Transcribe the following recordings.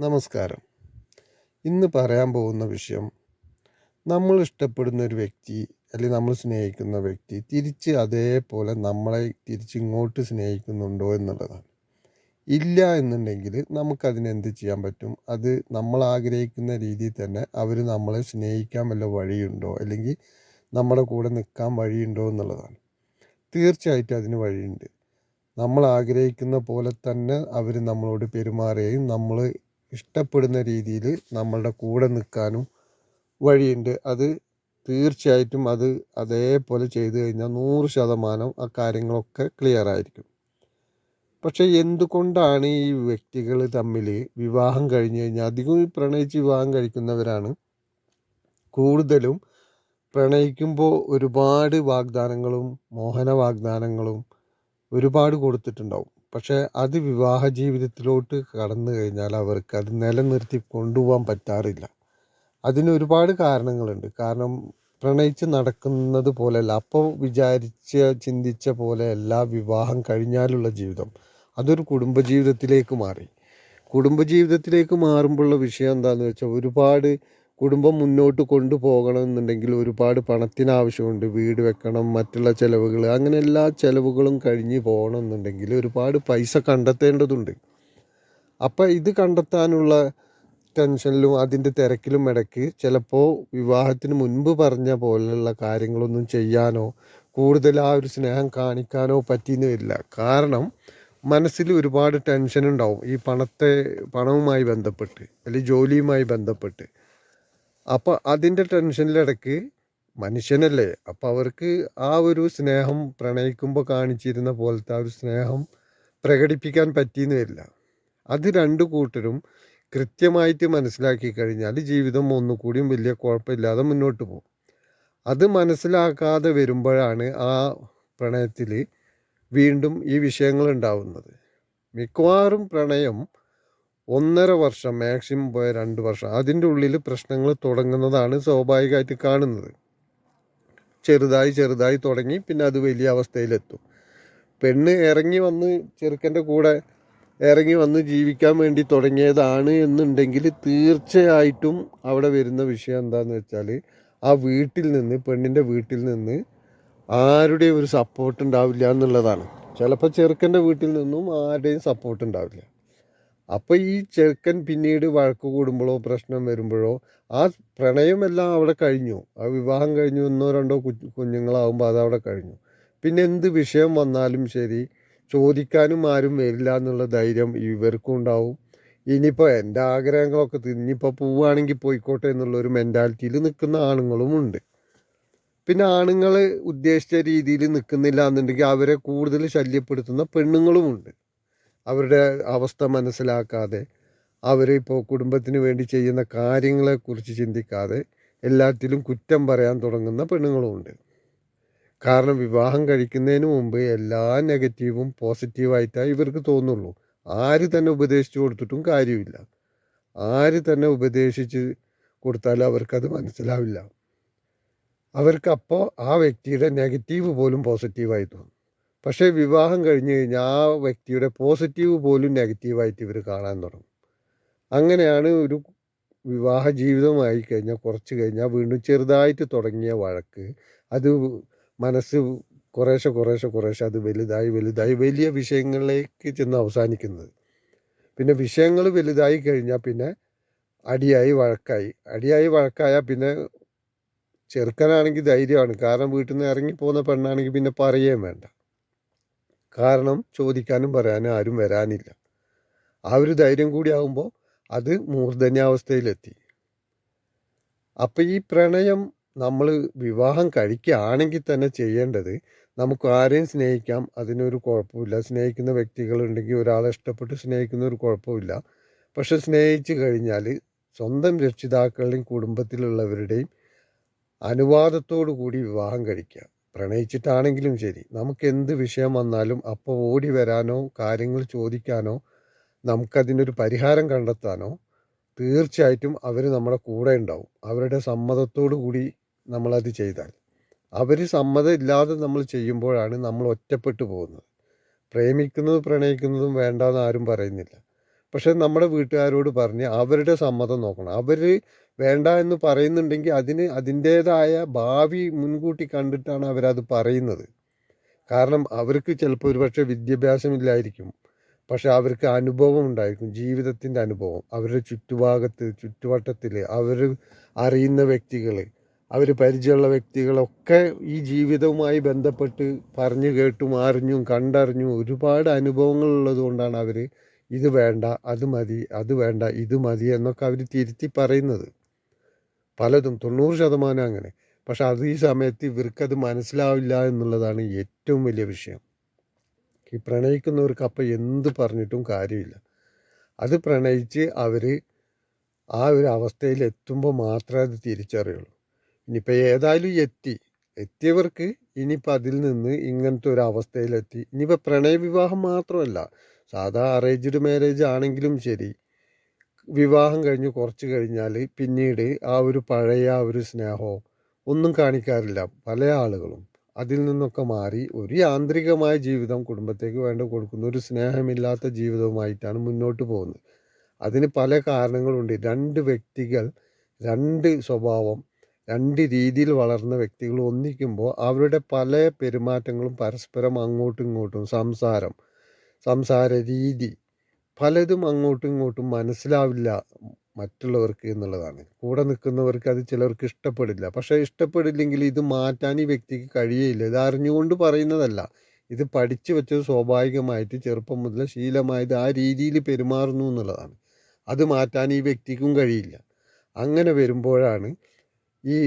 നമസ്കാരം. ഇന്ന് പറയാൻ പോകുന്ന വിഷയം നമ്മൾ ഇഷ്ടപ്പെടുന്ന ഒരു വ്യക്തി അല്ലെങ്കിൽ നമ്മൾ സ്നേഹിക്കുന്ന വ്യക്തി തിരിച്ച് അതേപോലെ നമ്മളെ തിരിച്ചിങ്ങോട്ട് സ്നേഹിക്കുന്നുണ്ടോ എന്നുള്ളതാണ്. ഇല്ല എന്നുണ്ടെങ്കിൽ നമുക്കതിനെന്ത് ചെയ്യാൻ പറ്റും? അത് നമ്മൾ ആഗ്രഹിക്കുന്ന രീതിയിൽ തന്നെ അവർ നമ്മളെ സ്നേഹിക്കാൻ വല്ല വഴിയുണ്ടോ? അല്ലെങ്കിൽ നമ്മുടെ കൂടെ നിൽക്കാൻ വഴിയുണ്ടോ എന്നുള്ളതാണ്. തീർച്ചയായിട്ടും അതിന് വഴിയുണ്ട്. നമ്മൾ ആഗ്രഹിക്കുന്ന പോലെ തന്നെ അവർ നമ്മളോട് പെരുമാറുകയും നമ്മൾ ഇഷ്ടപ്പെടുന്ന രീതിയിൽ നമ്മളുടെ കൂടെ നിൽക്കാനും വഴിയുണ്ട്. അത് തീർച്ചയായിട്ടും അത് അതേപോലെ ചെയ്തു കഴിഞ്ഞാൽ 100% ആ കാര്യങ്ങളൊക്കെ ക്ലിയർ ആയിരിക്കും. പക്ഷേ എന്തുകൊണ്ടാണ് ഈ വ്യക്തികൾ തമ്മിൽ വിവാഹം കഴിഞ്ഞ് കഴിഞ്ഞാൽ അധികവും ഈ പ്രണയിച്ച് വിവാഹം കഴിക്കുന്നവരാണ് കൂടുതലും പ്രണയിക്കുമ്പോൾ ഒരുപാട് വാഗ്ദാനങ്ങളും മോഹന വാഗ്ദാനങ്ങളും ഒരുപാട് കൊടുത്തിട്ടുണ്ടാവും. പക്ഷേ അത് വിവാഹ ജീവിതത്തിലോട്ട് കടന്നു കഴിഞ്ഞാൽ അവർക്ക് അത് നിലനിർത്തി കൊണ്ടുപോകാൻ പറ്റാറില്ല. അതിന് ഒരുപാട് കാരണങ്ങളുണ്ട്. കാരണം പ്രണയിച്ച് നടക്കുന്നത് പോലെയല്ല, അപ്പോൾ ചിന്തിച്ച പോലെയല്ല വിവാഹം കഴിഞ്ഞാലുള്ള ജീവിതം. അതൊരു കുടുംബജീവിതത്തിലേക്ക് മാറി. കുടുംബജീവിതത്തിലേക്ക് മാറുമ്പോഴുള്ള വിഷയം എന്താണെന്ന് വെച്ചാൽ ഒരുപാട് കുടുംബം മുന്നോട്ട് കൊണ്ടുപോകണമെന്നുണ്ടെങ്കിൽ ഒരുപാട് പണത്തിന് ആവശ്യമുണ്ട്. വീട് വെക്കണം, മറ്റുള്ള ചിലവുകൾ, അങ്ങനെ എല്ലാ ചിലവുകളും കഴിഞ്ഞ് പോകണമെന്നുണ്ടെങ്കിൽ ഒരുപാട് പൈസ കണ്ടെത്തേണ്ടതുണ്ട്. അപ്പം ഇത് കണ്ടെത്താനുള്ള ടെൻഷനിലും അതിൻ്റെ തിരക്കിലും ഇടയ്ക്ക് ചിലപ്പോൾ വിവാഹത്തിന് മുൻപ് പറഞ്ഞ പോലെയുള്ള കാര്യങ്ങളൊന്നും ചെയ്യാനോ കൂടുതൽ ആ ഒരു സ്നേഹം കാണിക്കാനോ പറ്റിയെന്ന് വരില്ല. കാരണം മനസ്സിൽ ഒരുപാട് ടെൻഷൻ ഉണ്ടാവും ഈ പണവുമായി ബന്ധപ്പെട്ട് അല്ലെങ്കിൽ ജോലിയുമായി ബന്ധപ്പെട്ട്. അപ്പോൾ അതിൻ്റെ ടെൻഷനിലിടയ്ക്ക് മനുഷ്യനല്ലേ, അപ്പോൾ അവർക്ക് ആ ഒരു സ്നേഹം പ്രണയിക്കുമ്പോൾ കാണിച്ചിരുന്ന പോലത്തെ ആ ഒരു സ്നേഹം പ്രകടിപ്പിക്കാൻ പറ്റിയെന്ന് വരില്ല. അത് രണ്ടു കൂട്ടരും കൃത്യമായിട്ട് മനസ്സിലാക്കി കഴിഞ്ഞാൽ ജീവിതം ഒന്നുകൂടിയും വലിയ കുഴപ്പമില്ലാതെ മുന്നോട്ട് പോകും. അത് മനസ്സിലാക്കാതെ വരുമ്പോഴാണ് ആ പ്രണയത്തിൽ വീണ്ടും ഈ വിഷയങ്ങൾ ഉണ്ടാവുന്നത്. മിക്കവാറും പ്രണയം 1.5 വർഷം, മാക്സിമം പോയ 2 വർഷം, അതിൻ്റെ ഉള്ളിൽ പ്രശ്നങ്ങൾ തുടങ്ങുന്നതാണ് സ്വാഭാവികമായിട്ട് കാണുന്നത്. ചെറുതായി തുടങ്ങി പിന്നെ അത് വലിയ അവസ്ഥയിലെത്തും. പെണ്ണ് ഇറങ്ങി വന്ന് ചെറുക്കൻ്റെ കൂടെ ഇറങ്ങി വന്ന് ജീവിക്കാൻ വേണ്ടി തുടങ്ങിയതാണ് എന്നുണ്ടെങ്കിൽ തീർച്ചയായിട്ടും അവിടെ വരുന്ന വിഷയം എന്താണെന്ന് വെച്ചാൽ ആ വീട്ടിൽ നിന്ന്, പെണ്ണിൻ്റെ വീട്ടിൽ നിന്ന് ആരുടെയും ഒരു സപ്പോർട്ട് ഉണ്ടാവില്ല എന്നുള്ളതാണ്. ചിലപ്പോൾ ചെറുക്കൻ്റെ വീട്ടിൽ നിന്നും ആരുടെയും സപ്പോർട്ട് ഉണ്ടാവില്ല. അപ്പോൾ ഈ ചെറുക്കൻ പിന്നീട് വഴക്ക് കൂടുമ്പോഴോ പ്രശ്നം വരുമ്പോഴോ ആ പ്രണയമെല്ലാം അവിടെ കഴിഞ്ഞു. ആ വിവാഹം കഴിഞ്ഞു, 1-2 കുഞ്ഞുങ്ങളാവുമ്പോൾ അതവിടെ കഴിഞ്ഞു. പിന്നെ എന്ത് വിഷയം വന്നാലും ശരി ചോദിക്കാനും ആരും വരില്ല എന്നുള്ള ധൈര്യം ഇവർക്കും ഉണ്ടാവും. ഇനിയിപ്പോൾ എൻ്റെ ആഗ്രഹങ്ങളൊക്കെ ഇനിയിപ്പോൾ പോവുകയാണെങ്കിൽ പോയിക്കോട്ടെ എന്നുള്ളൊരു മെൻറ്റാലിറ്റിയിൽ നിൽക്കുന്ന ആണുങ്ങളും ഉണ്ട്. പിന്നെ ആണുങ്ങൾ ഉദ്ദേശിച്ച രീതിയിൽ നിൽക്കുന്നില്ല എന്നുണ്ടെങ്കിൽ അവരെ കൂടുതൽ ശല്യപ്പെടുത്തുന്ന പെണ്ണുങ്ങളുമുണ്ട്. അവരുടെ അവസ്ഥ മനസ്സിലാക്കാതെ അവരിപ്പോൾ കുടുംബത്തിന് വേണ്ടി ചെയ്യുന്ന കാര്യങ്ങളെക്കുറിച്ച് ചിന്തിക്കാതെ എല്ലാത്തിലും കുറ്റം പറയാൻ തുടങ്ങുന്ന പെണ്ണുങ്ങളുമുണ്ട്. കാരണം വിവാഹം കഴിക്കുന്നതിന് മുമ്പ് എല്ലാ നെഗറ്റീവും പോസിറ്റീവായിട്ടാണ് ഇവർക്ക് തോന്നുള്ളൂ. ആര് തന്നെ ഉപദേശിച്ചു കൊടുത്തിട്ടും കാര്യമില്ല. ആര് തന്നെ ഉപദേശിച്ച് കൊടുത്താലും അവർക്കത് മനസ്സിലാവില്ല. അവർക്കപ്പോൾ ആ വ്യക്തിയുടെ നെഗറ്റീവ് പോലും പോസിറ്റീവായി തോന്നും. പക്ഷേ വിവാഹം കഴിഞ്ഞ് കഴിഞ്ഞാൽ ആ വ്യക്തിയുടെ പോസിറ്റീവ് പോലും നെഗറ്റീവായിട്ട് ഇവർ കാണാൻ തുടങ്ങും. അങ്ങനെയാണ് ഒരു വിവാഹ ജീവിതമായി കഴിഞ്ഞാൽ കുറച്ച് കഴിഞ്ഞാൽ വീണ്ടും ചെറുതായിട്ട് തുടങ്ങിയ വഴക്ക് അത് മനസ്സ് കുറേശ്ശെ അത് വലുതായി വലിയ വിഷയങ്ങളിലേക്ക് ചെന്ന് അവസാനിക്കുന്നത്. പിന്നെ വിഷയങ്ങൾ വലുതായി കഴിഞ്ഞാൽ പിന്നെ അടിയായി വഴക്കായാൽ പിന്നെ ചെറുക്കനാണെങ്കിൽ ധൈര്യമാണ്. കാരണം വീട്ടിൽ നിന്ന് ഇറങ്ങിപ്പോകുന്ന പെണ്ണാണെങ്കിൽ പിന്നെ പറയുകയും വേണ്ട. കാരണം ചോദിക്കാനും പറയാനും ആരും വരാനില്ല. ആ ഒരു ധൈര്യം കൂടി ആകുമ്പോൾ അത് മൂർധന്യാവസ്ഥയിലെത്തി. അപ്പം ഈ പ്രണയം നമ്മൾ വിവാഹം കഴിക്കുകയാണെങ്കിൽ തന്നെ ചെയ്യേണ്ടത്, നമുക്ക് ആരെയും സ്നേഹിക്കാം, അതിനൊരു കുഴപ്പമില്ല. സ്നേഹിക്കുന്ന വ്യക്തികളുണ്ടെങ്കിൽ ഒരാളെ ഇഷ്ടപ്പെട്ട് സ്നേഹിക്കുന്ന ഒരു കുഴപ്പമില്ല. പക്ഷെ സ്നേഹിച്ച് കഴിഞ്ഞാൽ സ്വന്തം രക്ഷിതാക്കളുടെയും കുടുംബത്തിലുള്ളവരുടെയും അനുവാദത്തോടു കൂടി വിവാഹം കഴിക്കുക. പ്രണയിച്ചിട്ടാണെങ്കിലും ശരി, നമുക്ക് എന്ത് വിഷയം വന്നാലും അപ്പോൾ ഓടി വരാനോ കാര്യങ്ങൾ ചോദിക്കാനോ നമുക്കതിനൊരു പരിഹാരം കണ്ടെത്താനോ തീർച്ചയായിട്ടും അവർ നമ്മുടെ കൂടെ ഉണ്ടാവും. അവരുടെ സമ്മതത്തോടു കൂടി നമ്മളത് ചെയ്താൽ. അവർ സമ്മതം ഇല്ലാതെ നമ്മൾ ചെയ്യുമ്പോഴാണ് നമ്മൾ ഒറ്റപ്പെട്ടു പോകുന്നത്. പ്രണയിക്കുന്നതും വേണ്ടാന്ന് ആരും പറയുന്നില്ല. പക്ഷെ നമ്മുടെ വീട്ടുകാരോട് പറഞ്ഞ് അവരുടെ സമ്മതം നോക്കണം. അവർ വേണ്ട എന്ന് പറയുന്നുണ്ടെങ്കിൽ അതിൻ്റേതായ ഭാവി മുൻകൂട്ടി കണ്ടിട്ടാണ് അവരത് പറയുന്നത്. കാരണം അവർക്ക് ചിലപ്പോൾ ഒരുപക്ഷെ വിദ്യാഭ്യാസമില്ലായിരിക്കും, പക്ഷെ അവർക്ക് അനുഭവം ഉണ്ടായിരിക്കും, ജീവിതത്തിൻ്റെ അനുഭവം. അവരുടെ ചുറ്റുവട്ടത്തിൽ അവർ അറിയുന്ന വ്യക്തികൾ, അവർ പരിചയമുള്ള വ്യക്തികളൊക്കെ ഈ ജീവിതവുമായി ബന്ധപ്പെട്ട് പറഞ്ഞു കേട്ടും അറിഞ്ഞും കണ്ടറിഞ്ഞും ഒരുപാട് അനുഭവങ്ങൾ ഉള്ളത് കൊണ്ടാണ് അവർ ഇത് വേണ്ട, അത് മതി, അത് വേണ്ട, ഇത് മതി എന്നൊക്കെ അവർ തിരുത്തി പറയുന്നത്. പലതും 90% അങ്ങനെ. പക്ഷെ അത് ഈ സമയത്ത് ഇവർക്കത് മനസ്സിലാവില്ല എന്നുള്ളതാണ് ഏറ്റവും വലിയ വിഷയം. ഈ പ്രണയിക്കുന്നവർക്ക് അപ്പം എന്ത് പറഞ്ഞിട്ടും കാര്യമില്ല. അത് പ്രണയിച്ച് അവർ ആ ഒരു അവസ്ഥയിൽ എത്തുമ്പോൾ മാത്രമേ അത് തിരിച്ചറിയുള്ളൂ. ഇനിയിപ്പോൾ ഏതായാലും എത്തിയവർക്ക് ഇനിയിപ്പോൾ അതിൽ നിന്ന് ഇങ്ങനത്തെ ഒരു അവസ്ഥയിലെത്തി. ഇനിയിപ്പോൾ പ്രണയവിവാഹം മാത്രമല്ല, സാധാ അറേഞ്ച്ഡ് മാരേജ് ആണെങ്കിലും ശരി, വിവാഹം കഴിഞ്ഞ് കുറച്ച് കഴിഞ്ഞാൽ പിന്നീട് ആ ഒരു പഴയ ആ ഒരു സ്നേഹമോ ഒന്നും കാണിക്കാറില്ല പല ആളുകളും. അതിൽ നിന്നൊക്കെ മാറി ഒരു യാന്ത്രികമായ ജീവിതം കുടുംബത്തേക്ക് വേണ്ട കൊടുക്കുന്ന ഒരു സ്നേഹമില്ലാത്ത ജീവിതവുമായിട്ടാണ് മുന്നോട്ട് പോകുന്നത്. അതിന് പല കാരണങ്ങളുണ്ട്. രണ്ട് വ്യക്തികൾ, രണ്ട് സ്വഭാവം, രണ്ട് രീതിയിൽ വളർന്ന വ്യക്തികൾ ഒന്നിക്കുമ്പോൾ അവരുടെ പല പെരുമാറ്റങ്ങളും പരസ്പരം അങ്ങോട്ടും ഇങ്ങോട്ടും സംസാര രീതി പലതും അങ്ങോട്ടും ഇങ്ങോട്ടും മനസ്സിലാവില്ല മറ്റുള്ളവർക്ക് എന്നുള്ളതാണ്. കൂടെ നിൽക്കുന്നവർക്ക് അത് ചിലർക്ക് ഇഷ്ടപ്പെടില്ല. പക്ഷേ ഇഷ്ടപ്പെടില്ലെങ്കിൽ ഇത് മാറ്റാൻ ഈ വ്യക്തിക്ക് കഴിയുകയില്ല. ഇത് അറിഞ്ഞുകൊണ്ട് പറയുന്നതല്ല, ഇത് പഠിച്ചു വെച്ചത് സ്വാഭാവികമായിട്ട് ചെറുപ്പം മുതൽ ശീലമായത് ആ രീതിയിൽ പെരുമാറുന്നു എന്നുള്ളതാണ്. അത് മാറ്റാൻ ഈ വ്യക്തിക്കും കഴിയില്ല. അങ്ങനെ വരുമ്പോഴാണ് ഈ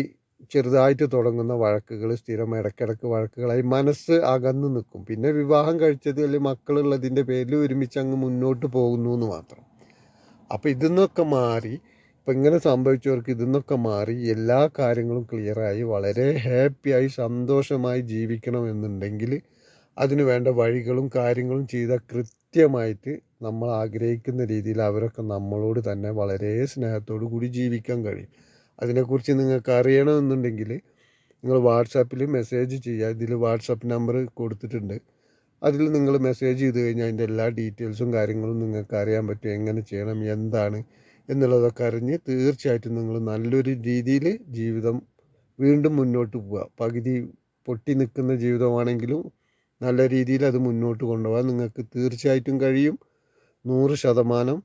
ചെറുതായിട്ട് തുടങ്ങുന്ന വഴക്കുകൾ സ്ഥിരം ഇടയ്ക്കിടയ്ക്ക് വഴക്കുകളായി മനസ്സ് അകന്നു നിൽക്കും. പിന്നെ വിവാഹം കഴിച്ചത് അല്ലെങ്കിൽ മക്കളുള്ളതിൻ്റെ പേരിൽ ഒരുമിച്ച് അങ്ങ് മുന്നോട്ട് പോകുന്നു എന്ന് മാത്രം. അപ്പോൾ ഇതിന്നൊക്കെ മാറി, ഇപ്പം ഇങ്ങനെ സംഭവിച്ചവർക്ക് ഇതിന്നൊക്കെ മാറി എല്ലാ കാര്യങ്ങളും ക്ലിയറായി വളരെ ഹാപ്പിയായി സന്തോഷമായി ജീവിക്കണം എന്നുണ്ടെങ്കിൽ അതിന് വേണ്ട വഴികളും കാര്യങ്ങളും ചെയ്താൽ കൃത്യമായിട്ട് നമ്മൾ ആഗ്രഹിക്കുന്ന രീതിയിൽ അവരൊക്കെ നമ്മളോട് തന്നെ വളരെ സ്നേഹത്തോടു കൂടി ജീവിക്കാൻ കഴിയും. അതിനെക്കുറിച്ച് നിങ്ങൾക്ക് അറിയണമെന്നുണ്ടെങ്കിൽ നിങ്ങൾ വാട്സാപ്പിൽ മെസ്സേജ് ചെയ്യുക. ഇതിൽ വാട്സാപ്പ് നമ്പർ കൊടുത്തിട്ടുണ്ട്. അതിൽ നിങ്ങൾ മെസ്സേജ് ചെയ്ത് കഴിഞ്ഞാൽ അതിൻ്റെ എല്ലാ ഡീറ്റെയിൽസും കാര്യങ്ങളും നിങ്ങൾക്ക് അറിയാൻ പറ്റും. എങ്ങനെ ചെയ്യണം, എന്താണ് എന്നുള്ളതൊക്കെ അറിഞ്ഞ് തീർച്ചയായിട്ടും നിങ്ങൾ നല്ലൊരു രീതിയിൽ ജീവിതം വീണ്ടും മുന്നോട്ട് പോവുക. പകുതി പൊട്ടി നിൽക്കുന്ന ജീവിതമാണെങ്കിലും നല്ല രീതിയിൽ അത് മുന്നോട്ട് കൊണ്ടുപോകാൻ നിങ്ങൾക്ക് തീർച്ചയായിട്ടും കഴിയും. 100%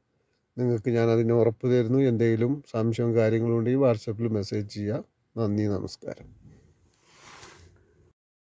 നിങ്ങൾക്ക് ഞാൻ അതിന് ഉറപ്പ് തരുന്നു. എന്തെങ്കിലും സംശയവും കാര്യങ്ങളും ഉണ്ടെങ്കിൽ വാട്സാപ്പിൽ മെസ്സേജ് ചെയ്യുക. നന്ദി, നമസ്കാരം.